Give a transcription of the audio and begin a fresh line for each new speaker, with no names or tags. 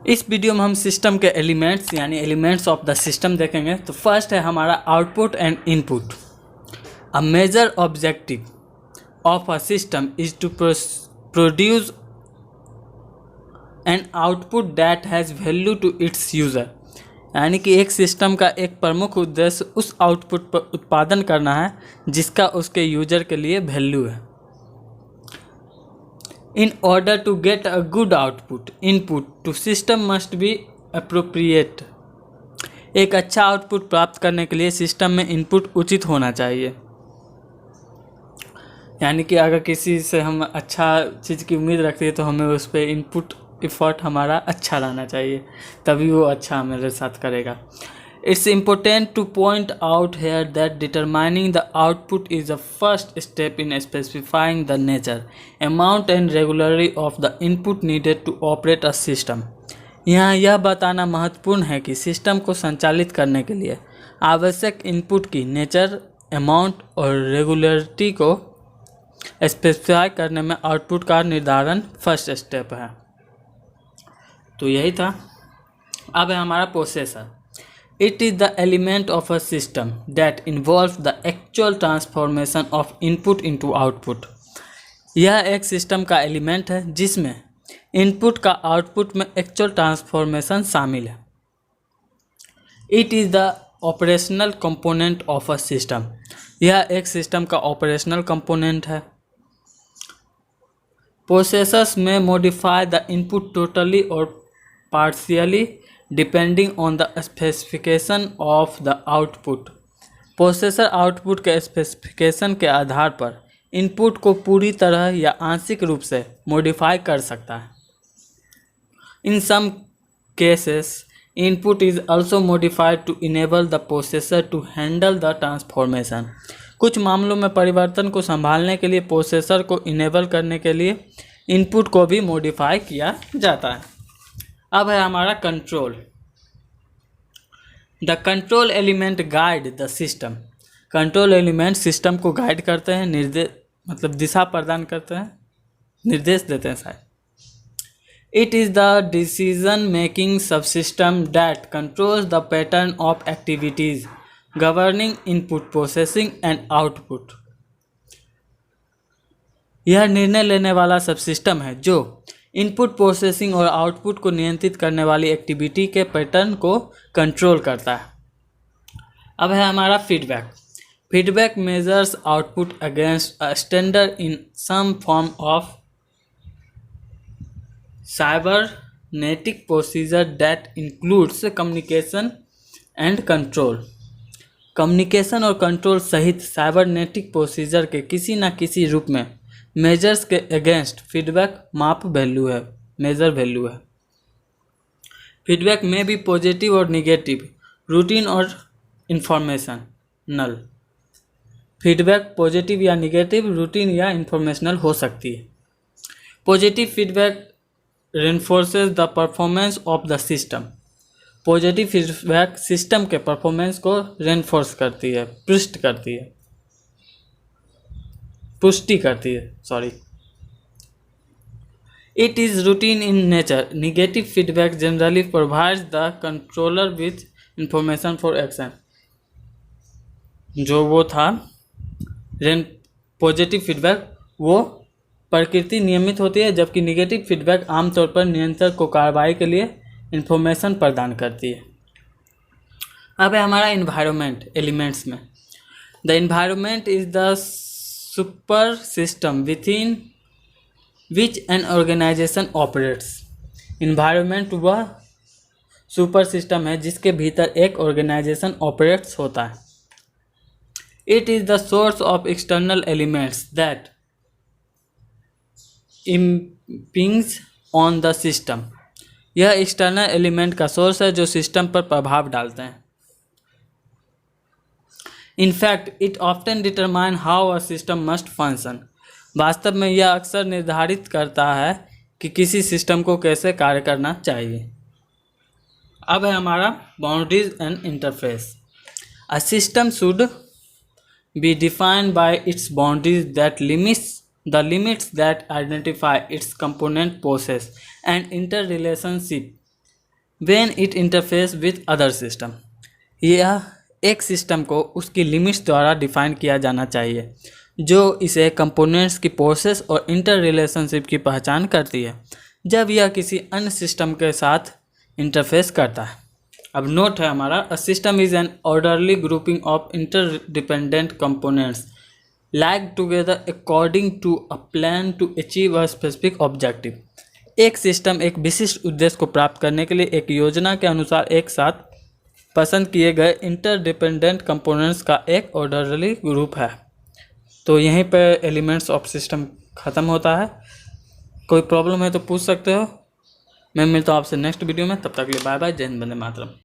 इस वीडियो में हम सिस्टम के एलिमेंट्स यानी एलिमेंट्स ऑफ द सिस्टम देखेंगे। तो फर्स्ट है हमारा output and input. A major objective of a system is to produce an output that has value to its user. यानी कि एक सिस्टम का एक प्रमुख उद्देश्य उस आउटपुट पर उत्पादन करना है जिसका उसके यूजर के लिए वैल्यू है। In order to get a good output, input to system must be appropriate. एक अच्छा आउटपुट प्राप्त करने के लिए सिस्टम में इनपुट उचित होना चाहिए। यानी कि अगर किसी से हम अच्छा चीज़ की उम्मीद रखते हैं तो हमें उस पर इनपुट एफर्ट हमारा अच्छा रहना चाहिए, तभी वो अच्छा हमारे साथ करेगा। It's important to point out here that determining the output is the first step in specifying the nature, amount and regularity of the input needed to operate a system. यहाँ यह बताना महत्वपूर्ण है कि सिस्टम को संचालित करने के लिए आवश्यक इनपुट की नेचर, अमाउंट और रेगुलरिटी को स्पेसिफाई करने में आउटपुट का निर्धारण फर्स्ट स्टेप है। तो यही था। अब है हमारा processor. It is the element of a system that involves the actual transformation of input into output. यह एक सिस्टम का एलिमेंट है जिसमें इनपुट का आउटपुट में एक्चुअल ट्रांसफॉर्मेशन शामिल है। It is the operational component of a system. यह एक सिस्टम का ऑपरेशनल कंपोनेंट है। Processors may modify the input totally or partially depending on the specification of the output. Processor output के specification के आधार पर input को पूरी तरह या आंशिक रूप से मॉडिफाई कर सकता है। In some cases input is also modified to enable the processor to handle the transformation. कुछ मामलों में परिवर्तन को संभालने के लिए प्रोसेसर को इनेबल करने के लिए इनपुट को भी मॉडिफाई किया जाता है। अब है हमारा control. The control element guide the system. Control element system को गाइड करते हैं, निर्देश दिशा प्रदान करते हैं, निर्देश देते हैं शायद। It is the decision making subsystem that controls the pattern of activities governing input processing and output. यह निर्णय लेने वाला सबसिस्टम है जो इनपुट प्रोसेसिंग और आउटपुट को नियंत्रित करने वाली एक्टिविटी के पैटर्न को कंट्रोल करता है। अब है हमारा feedback. Feedback measures output against a standard in some form of cybernetic procedure that includes communication and control. Communication और कंट्रोल सहित साइबरनेटिक प्रोसीजर के किसी न किसी रूप में मेजर्स के अगेंस्ट फीडबैक माप वैल्यू है, मेजर वैल्यू है। फीडबैक में भी पॉजिटिव और निगेटिव, रूटीन और इंफॉर्मेशनल। फीडबैक पॉजिटिव या निगेटिव, रूटीन या इंफॉर्मेशनल हो सकती है। Positive feedback reinforces the performance of the system. Positive feedback system के परफॉर्मेंस को रेनफोर्स करती है, पुष्टि करती है, sorry. It is routine in nature. Negative feedback generally provides the controller with information for action. जो वो था पॉजिटिव फीडबैक वो प्रकृति नियमित होती है, जबकि निगेटिव फीडबैक आमतौर पर नियंत्रक को कार्रवाई के लिए इंफॉर्मेशन प्रदान करती है। अब है हमारा इन्वायरमेंट एलिमेंट्स में। The environment is the super system within which an organization operates. Environment वह सुपर सिस्टम है जिसके भीतर एक ऑर्गेनाइजेशन ऑपरेट्स होता है। It is the source of external elements that impinges on the system. यह एक्सटर्नल एलिमेंट का सोर्स है जो सिस्टम पर प्रभाव डालते हैं। In fact, it often determines how a system must function. वास्तव में यह अक्सर निर्धारित करता है कि किसी सिस्टम को कैसे कार्य करना चाहिए। अब है हमारा boundaries and interface. A system should be defined by its boundaries that limits that identify its component process and interrelationship when it interface with other system. यह एक सिस्टम को उसकी लिमिट्स द्वारा डिफाइन किया जाना चाहिए जो इसे कंपोनेंट्स की प्रोसेस और इंटर रिलेशनशिप की पहचान करती है जब यह किसी अन्य सिस्टम के साथ इंटरफेस करता है। अब नोट है हमारा, a system is an orderly grouping of interdependent components like together according to a plan to achieve a specific objective. एक सिस्टम एक विशिष्ट उद्देश्य को प्राप्त करने के लिए एक योजना के अनुसार एक साथ पसंद किए गए इंटरडिपेंडेंट कंपोनेंट्स का एक ऑर्डरली ग्रुप है। तो यहीं पे एलिमेंट्स ऑफ सिस्टम ख़त्म होता है। कोई प्रॉब्लम है तो पूछ सकते हो। मैं मिलता हूँ आपसे नेक्स्ट वीडियो में, तब तक के लिए बाय बाय, जय हिंद, वंदे मातरम।